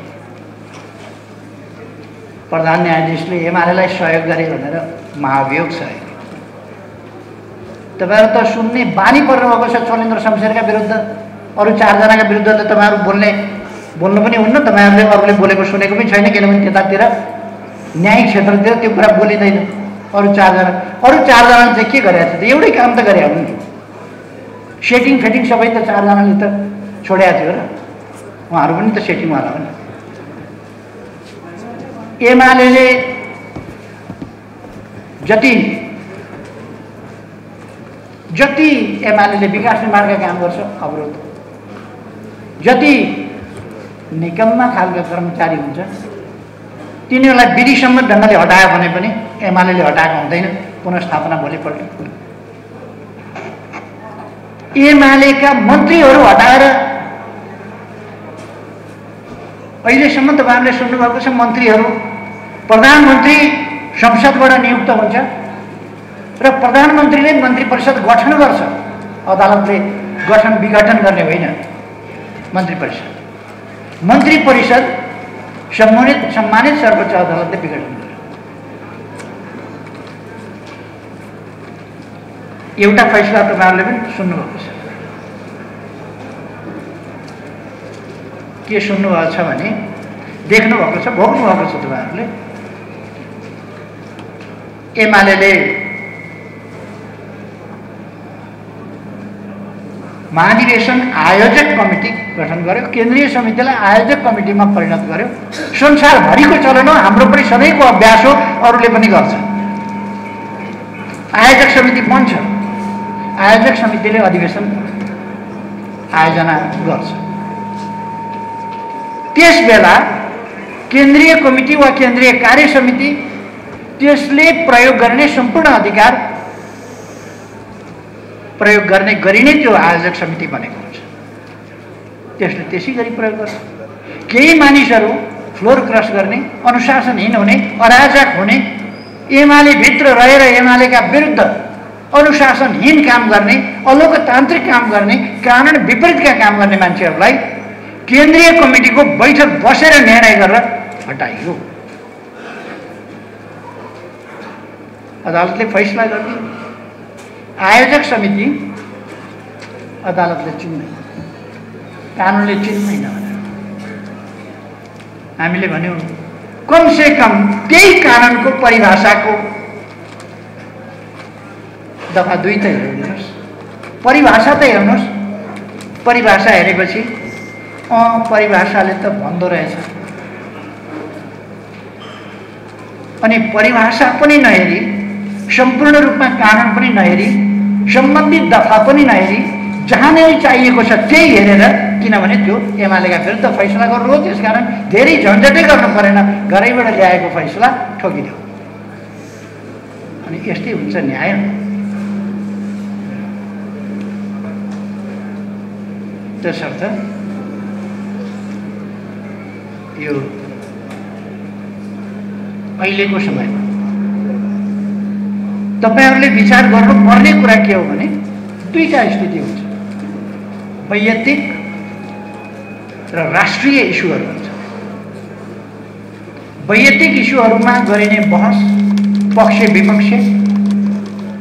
प्रधान न्यायाधीशले एमालेलाई सहयोग गरे भनेर महाभियोग छ। तपाईँहरू त सुन्ने बानी पर्नुभएको छ। चोलेन्द्र शमशेरका विरुद्ध, अरू 4 जनाका विरुद्ध त तपाईँहरू बोल्नु पनि हुन्न। तपाईँहरूले अरूले बोलेको सुनेको पनि छैन, किनभने त्यतातिर न्यायिक क्षेत्रतिर त्यो कुरा बोलिँदैन। अरू 4 जनाले चाहिँ के गरेको थियो? एउटै काम त गरे हो नि, सेटिङ फेटिङ सबै त 4 जनाले त छोडेको थियो र उहाँहरू पनि त सेटिङवाला हो नि। एमाले जति एमाले विकास निर्माणका काम गर्छ अवरोध, जति निकम्मा खालका कर्मचारी हुन्छ तिनीहरूलाई विधिसम्मत ढङ्गले हटायो भने पनि एमाले हटाएको हुँदैन। पुनर्स्थापना भोलिपल्ट एमालेका मन्त्रीहरू हटाएर, अहिलेसम्म तपाईँहरूले सुन्नुभएको छ, मन्त्रीहरू प्रधानमन्त्री संसदबाट नियुक्त हुन्छ र प्रधानमन्त्रीले मन्त्री परिषद गठन गर्छ। अदालतले विघटन गर्ने होइन। मन्त्री परिषद सम्मानित सर्वोच्च अदालतले विघटन गर्यो। एउटा फैसला तपाईँहरूले पनि सुन्नुभएको छ। के सुन्नुभएको छ भने देख्नुभएको छ, भोग्नुभएको छ तपाईँहरूले। एमाले महाधिवेशन आयोजक कमिटी गठन गर्यो, केन्द्रीय समितिलाई आयोजक कमिटीमा परिणत गर्यो। संसारभरिको चलन हो, हाम्रो पनि सधैँको अभ्यास हो, अरूले पनि गर्छ। आयोजक समिति बन्छ, आयोजक समितिले अधिवेशन आयोजना गर्छ। त्यसबेला केन्द्रीय कमिटी वा केन्द्रीय कार्य समिति त्यसले प्रयोग गर्ने सम्पूर्ण अधिकार प्रयोग गर्ने गरी नै त्यो आयोजक समिति बनेको हुन्छ। त्यसले त्यसै गरी प्रयोग गर्छ। केही मानिसहरू फ्लोर क्रस गर्ने, अनुशासनहीन हुने, अराजक हुने, एमाले भित्र रहेर एमालेका विरुद्ध अनुशासनहीन काम गर्ने, अलोकतान्त्रिक काम गर्ने, कानुन विपरीतका काम गर्ने मान्छेहरूलाई केन्द्रीय कमिटीको बैठक बसेर निर्णय गरेर हटाइयो। अदालतले फैसला गरिदियो। आयोजक समिति अदालतले चिन्दैन, कानुनले चिन्दैन भनेर हामीले भन्यौँ। कमसे कम त्यही कानुनको परिभाषाको दफा 2 त हेर्नुहोस्, परिभाषा त हेर्नुहोस्। परिभाषा हेरेपछि परिभाषाले त भन्दो रहेछ। अनि परिभाषा पनि नहेरी, सम्पूर्ण रूपमा कानुन पनि नहेरी, सम्बन्धित दफा पनि नहेरी, जहाँनिर चाहिएको छ त्यही हेरेर, किनभने त्यो एमालेका विरुद्ध फैसला गर्नु हो, त्यसकारण धेरै झन्झटै गर्नु परेन, घरैबाट ल्याएको फैसला ठोकिदियो। अनि यस्तै हुन्छ न्याय। त्यसर्थ यो अहिलेको समयमा तपाईहरूले विचार गर्नुपर्ने कुरा के हो भने 2टा स्थिति हुन्छ। वैयक्तिक र राष्ट्रिय इस्युहरू हुन्छ। वैयक्तिक इस्युहरूमा गरिने बहस, पक्ष विपक्ष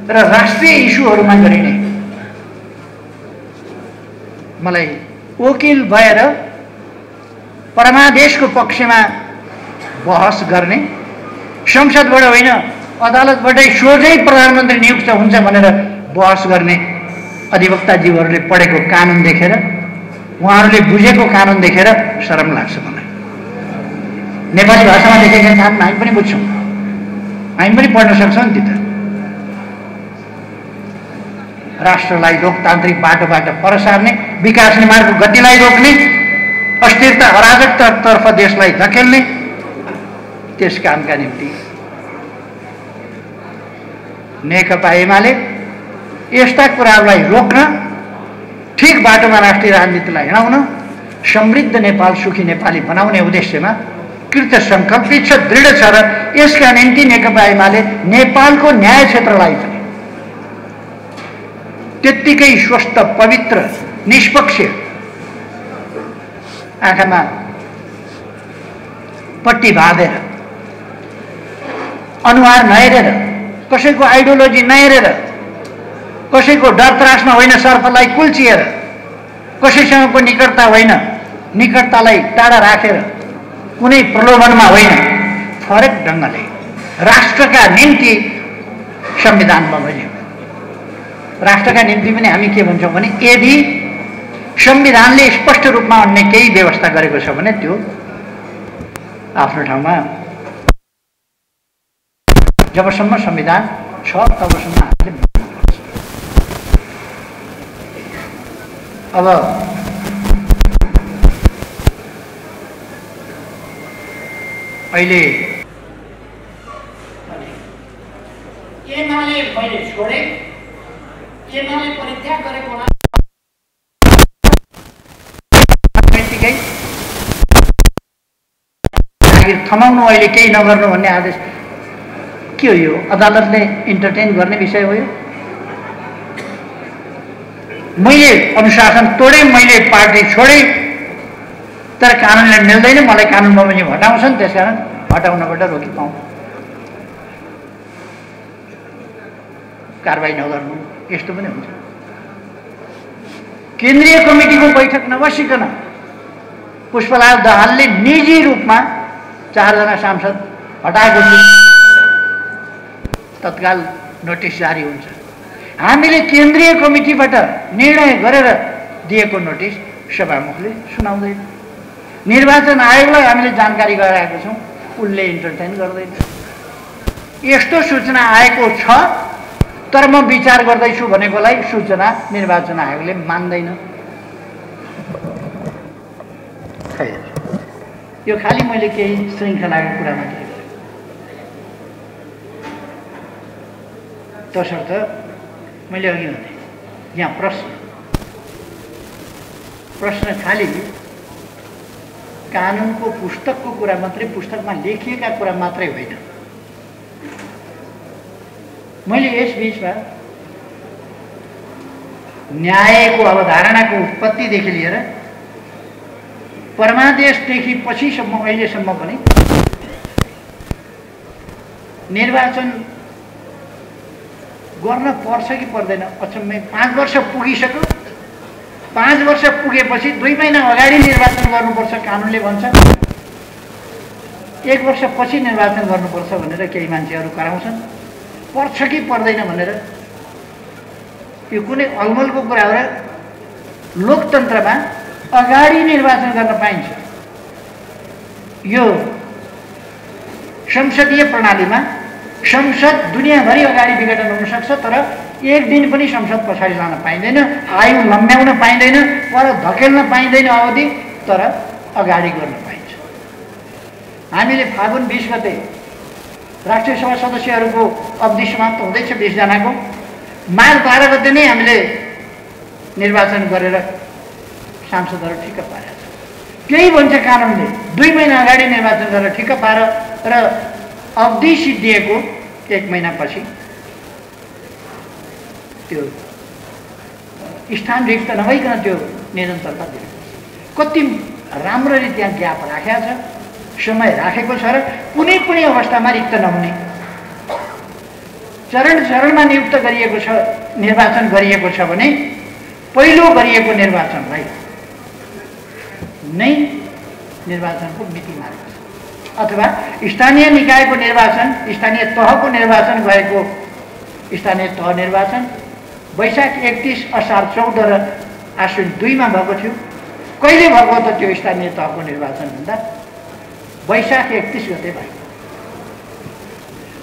र राष्ट्रिय इस्युहरूमा गरिने, मलाई वकिल भएर परमादेशको पक्षमा बहस गर्ने, संसदबाट होइन अदालतबाटै सोझै प्रधानमन्त्री नियुक्त हुन्छ भनेर बहस गर्ने अधिवक्ताज्यूहरूले पढेको कानुन देखेर, उहाँहरूले बुझेको कानुन देखेर शरम लाग्छ मलाई। नेपाली भाषामा लेखेका कानुन हामी पनि बुझ्छौँ, हामी पनि पढ्न सक्छौँ नि। त राष्ट्रलाई लोकतान्त्रिक बाटोबाट पर सार्ने, विकास निर्माणको गतिलाई रोक्ने, अस्थिरता अराजकतातर्फ देशलाई धकेल्ने, त्यस कामका निम्ति नेकपा एमाले यस्ता कुराहरूलाई रोक्न, ठिक बाटोमा राष्ट्रिय राजनीतिलाई हिँडाउन, समृद्ध नेपाल, सुखी नेपाली बनाउने उद्देश्यमा कृत सङ्कल्पित छ, दृढ छ। र यसका निम्ति नेकपा एमाले नेपालको न्याय क्षेत्रलाई पनि त्यत्तिकै स्वस्थ, पवित्र, निष्पक्ष, आँखामा पट्टी बाँधेर, अनुहार नहेरेर, कसैको आइडियोलोजी नहेरेर, कसैको डर त्रासमा होइन, सर्पलाई कुल्चिएर, कसैसँगको निकटता होइन, निकटतालाई टाढा राखेर, कुनै प्रलोभनमा होइन, फरक ढङ्गले राष्ट्रका निम्ति संविधान बमोजिम। राष्ट्रका निम्ति पनि हामी के भन्छौँ भने यदि संविधानले स्पष्ट रूपमा अन्य केही व्यवस्था गरेको छ भने त्यो आफ्नो ठाउँमा, जबसम्म संविधान छ तबसम्म हामीले बुझ्नुपर्छ। अब अहिले एमाले मैले छोडे, एमाले परित्याग गरेको थमाउनु, अहिले केही नगर्नु भन्ने आदेश के हो? यो अदालतले इन्टरटेन गर्ने विषय हो। यो मैले अनुशासन तोडेँ, मैले पार्टी छोडेँ, तर कानुनले मिल्दैन, मलाई कानुन बमोजिम हटाउँछन्, त्यसकारण हटाउनबाट रोकिपाउँ, कारबाही नगर्नु, यस्तो पनि हुन्छ। केन्द्रीय कमिटीको बैठक नबसिकन पुष्पलाल दाहालले निजी रूपमा 4 जना सांसद हटाएको थियो, तत्काल नोटिस जारी हुन्छ। हामीले केन्द्रीय कमिटीबाट निर्णय गरेर दिएको नोटिस सभामुखले सुनाउँदैन। निर्वाचन आयोगलाई हामीले जानकारी गराएका छौँ, उनले इन्टरटेन गर्दैन। यस्तो सूचना आएको छ, तर म विचार गर्दैछु भनेकोलाई सूचना निर्वाचन आयोगले मान्दैन। यो खालि मैले केही श्रृङ्खलाको कुरा मात्रै गरेँ। तसर्थ मैले अघि भने यहाँ प्रश्न खालि कानुनको पुस्तकको कुरा मात्रै, पुस्तकमा लेखिएका कुरा मात्रै होइन। मैले यस बिचमा न्यायको अवधारणाको उत्पत्तिदेखि लिएर परमादेशदेखि पछिसम्म अहिलेसम्म पनि निर्वाचन गर्न पर्छ कि पर्दैन अचम्मै 5 वर्ष पुगिसक्यो। 5 वर्ष पुगेपछि 2 महिना अगाडि निर्वाचन गर्नुपर्छ कानुनले भन्छ, 1 वर्ष पछि निर्वाचन गर्नुपर्छ भनेर केही मान्छेहरू कराउँछन्। पर्छ कि पर्दैन भनेर यो कुनै अलमलको कुरा हो र? लोकतन्त्रमा अगाडि निर्वाचन गर्न पाइन्छ। यो संसदीय प्रणालीमा संसद दुनियाँभरि अगाडि विघटन हुन सक्छ, तर एक दिन पनि संसद पछाडि जान पाइँदैन, आयु लम्ब्याउन पाइँदैन, पर धकेल्न पाइँदैन अवधि, तर अगाडि गर्न पाइन्छ। हामीले फागुन 20 गते राष्ट्रिय सभा सदस्यहरूको अवधि समाप्त हुँदैछ 20 जनाको। माघ 12 गते नै हामीले निर्वाचन गरेर सांसदहरू ठिक्क पारेका छौँ। केही भन्छ कानुनले 2 महिना अगाडि निर्वाचन गरेर ठिक्क पार र अवधि सिद्धिएको 1 महिनापछि त्यो स्थान रिक्त नभइकन त्यो निरन्तरता दिनुपर्छ। कति राम्ररी त्यहाँ ग्याप राखेको छ, समय राखेको छ र कुनै पनि अवस्थामा रिक्त नहुने चरणमा नियुक्त गरिएको छ, निर्वाचन गरिएको छ भने पहिलो गरिएको निर्वाचनलाई नै निर्वाचनको मिति मारेको छ, अथवा स्थानीय निकायको निर्वाचन, स्थानीय तहको निर्वाचन गएको स्थानीय तह निर्वाचन वैशाख 31, असार 14 र आश्विन 2 मा भएको थियो। कहिले भएको त त्यो स्थानीय तहको निर्वाचन भन्दा वैशाख 31 गते भएको।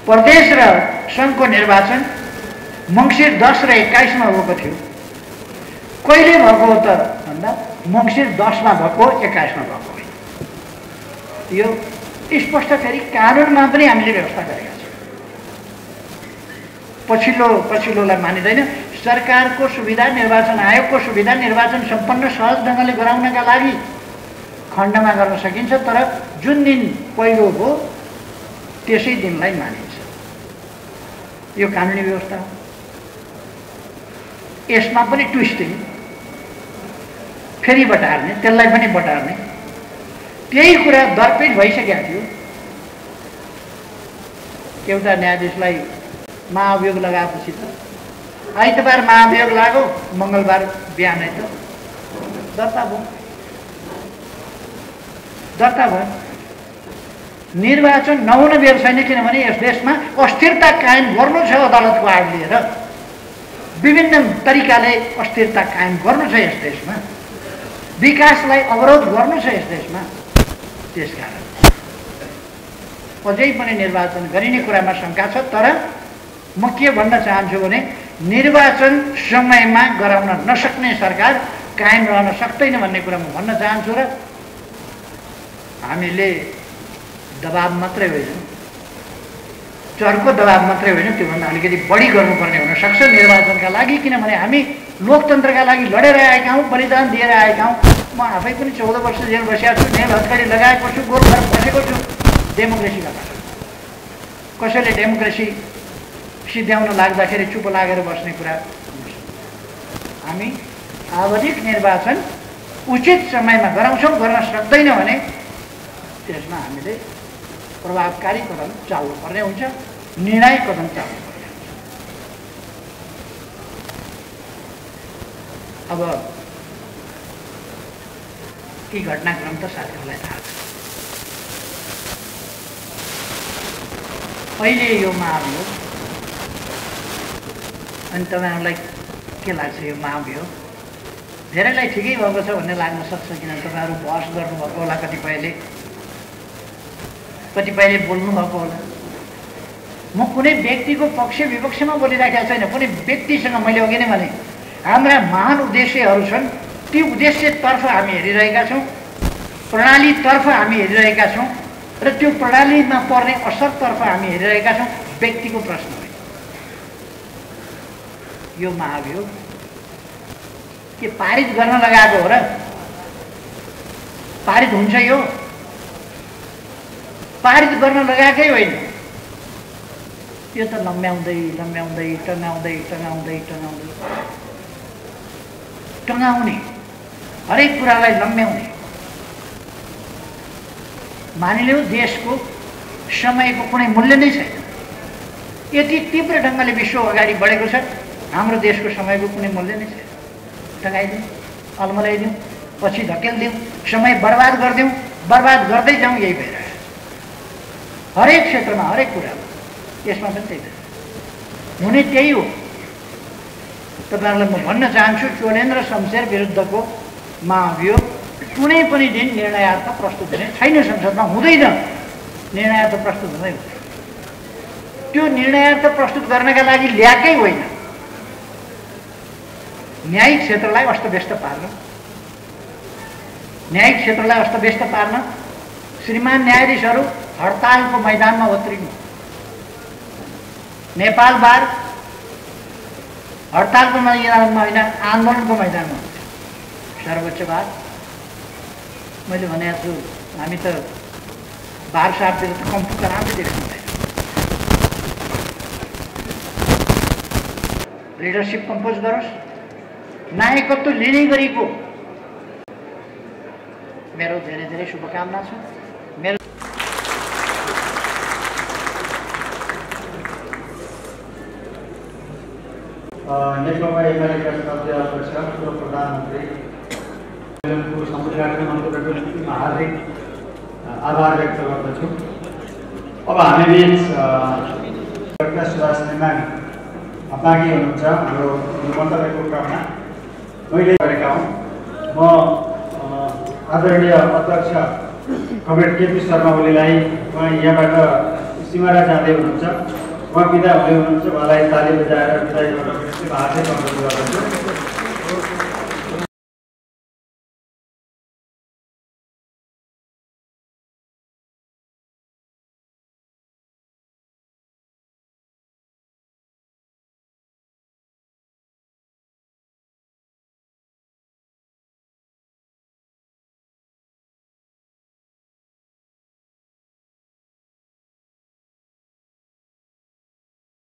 प्रदेश र सङ्घको निर्वाचन मङ्सिर 10 र 21 मा भएको थियो। कहिले भएको त भन्दा मङ्सिर 10 मा भएको, 21 मा भएको होइन। यो स्पष्ट फेरि कानुनमा पनि हामीले व्यवस्था गरेका छौँ। पछिल्लोलाई मानिँदैन। सरकारको सुविधा, निर्वाचन आयोगको सुविधा, निर्वाचन सम्पन्न सहज ढङ्गले गराउनका लागि खण्डमा गर्न सकिन्छ, तर जुन दिन पहिलो हो त्यसै दिनलाई मानिन्छ। यो कानुनी व्यवस्था हो। यसमा पनि ट्विस्टिङ, फेरि बटार्ने, त्यसलाई पनि बटार्ने, त्यही कुरा दर्पित भइसकेको थियो। एउटा न्यायाधीशलाई महाअभियोग लगाएपछि त आइतबार महाअभियोग लाग्यो, मङ्गलबार बिहानै त दर्ता भयो। निर्वाचन नहुन बेर छैन, किनभने यस देशमा अस्थिरता कायम गर्नु छ। अदालतको आड लिएर विभिन्न तरिकाले अस्थिरता कायम गर्नु छ यस देशमा, विकासलाई अवरोध गर्नु छ यस देशमा। त्यसकारण अझै पनि निर्वाचन गरिने कुरामा शङ्का छ। तर म के भन्न चाहन्छु भने निर्वाचन समयमा गराउन नसक्ने सरकार कायम रहन सक्दैन भन्ने कुरा म भन्न चाहन्छु। र हामीले दबाब मात्रै होइन, चर्को दबाब मात्रै होइन, त्योभन्दा अलिकति बढी गर्नुपर्ने हुनसक्छ निर्वाचनका लागि। किनभने हामी लोकतन्त्रका लागि लडेर आएका हौँ, बलिदान दिएर आएका हौँ। म आफै पनि 14 वर्ष जेल बसेको छु, जेल हत्कडी लगाएको छु, गोलघर बसेको छु डेमोक्रेसीका लागि। कसैले डेमोक्रेसी सिद्ध्याउन लाग्दाखेरि चुप लागेर बस्ने कुरा। हामी आवधिक निर्वाचन उचित समयमा गराउँछौँ, गर्न सक्दैनौँ भने त्यसमा हामीले प्रभावकारी कदम चाल्नुपर्ने हुन्छ, निर्णायक कदम चाल्नुपर्ने हुन्छ। अब ती घटनाक्रम त साथीहरूलाई थाहा छ। अहिले यो महाभियोग अनि तपाईँहरूलाई के लाग्छ? यो महाभियोग धेरैलाई ठिकै भएको छ भन्ने लाग्न सक्छ, किनभने तपाईँहरू बहस गर्नुभएको होला, कतिपयले बोल्नु भएको होला। म कुनै व्यक्तिको पक्ष विपक्षमा बोलिराखेको छैन। कुनै व्यक्तिसँग मैले अघि नै भने हाम्रा महान उद्देश्यहरू छन्, ती उद्देश्यतर्फ हामी हेरिरहेका छौँ, प्रणालीतर्फ हामी हेरिरहेका छौँ र त्यो प्रणालीमा पर्ने असरतर्फ हामी हेरिरहेका छौँ। व्यक्तिको प्रश्न होइन यो महाभियोग। के पारित गर्न लगाएको हो र? पारित हुन्छ? यो पारित गर्न लगाएकै होइन। यो त लम्ब्याउँदै लम्ब्याउँदै टङ्गाउँदै टङ्गाउँदै टङ्गाउँदै टङ्गाउने, हरेक कुरालाई लम्ब्याउने। मानिलिउँ देशको समयको कुनै मूल्य नै छैन। यति तीव्र ढङ्गले विश्व अगाडि बढेको छ, हाम्रो देशको समयको कुनै मूल्य नै छैन। टँगाइदिउँ, अल्मलाइदिउँ, पछि धकेलिदिउँ, समय बर्बाद गरिदिउँ, बर्बाद गर्दै जाउँ। यही भइरहेछ हरेक क्षेत्रमा, हरेक कुरामा। यसमा पनि त्यही हुने त्यही हो। तपाईँहरूलाई म भन्न चाहन्छु, चोलेन्द्र शमशेर विरुद्धको महाभियोग कुनै पनि दिन निर्णयार्थ प्रस्तुत हुने छैन, संसदमा हुँदैन। निर्णयार्थ प्रस्तुत हुँदैन। त्यो निर्णयार्थ प्रस्तुत गर्नका लागि ल्याएकै होइन, न्यायिक क्षेत्रलाई अस्तव्यस्त पार्न, न्यायिक क्षेत्रलाई अस्तव्यस्त पार्न श्रीमान न्यायाधीशहरू हडतालको मैदानमा उत्रिनु। नेपाल बार हडतालको मैदानमा होइन, आन्दोलनको मैदानमा हुन्छ। सर्वोच्च बार मैले भनेको छु, हामी त बार साहबतिर त कम्प्युटर राम्रै देख्नु हुँदैन। लिडरसिप कम्पोज गरोस्, नायकत्व लिने गरेको मेरो धेरै धेरै शुभकामना छ। मेरो नेकपा एमालेका सदस्य अध्यक्ष पूर्व प्रधानमन्त्री समुद्रका मन्त्रीको निम्ति हार्दिक आभार व्यक्त गर्दछु। अब हामीबीच डाक्टर सुभाष निर्माण बाँकी हुनुहुन्छ। हाम्रो मन्तव्यको क्रममा मैले गरेका हुँ। म आदरणीय अध्यक्ष कमरेड केपी शर्मा ओलीलाई उहाँ यहाँबाट सिमारा जाँदै हुनुहुन्छ, उहाँ बिदा हुँदै हुनुहुन्छ, उहाँलाई ताली बजाएर बिदाई गर्न हार्दिक अनुरोध गर्दछु।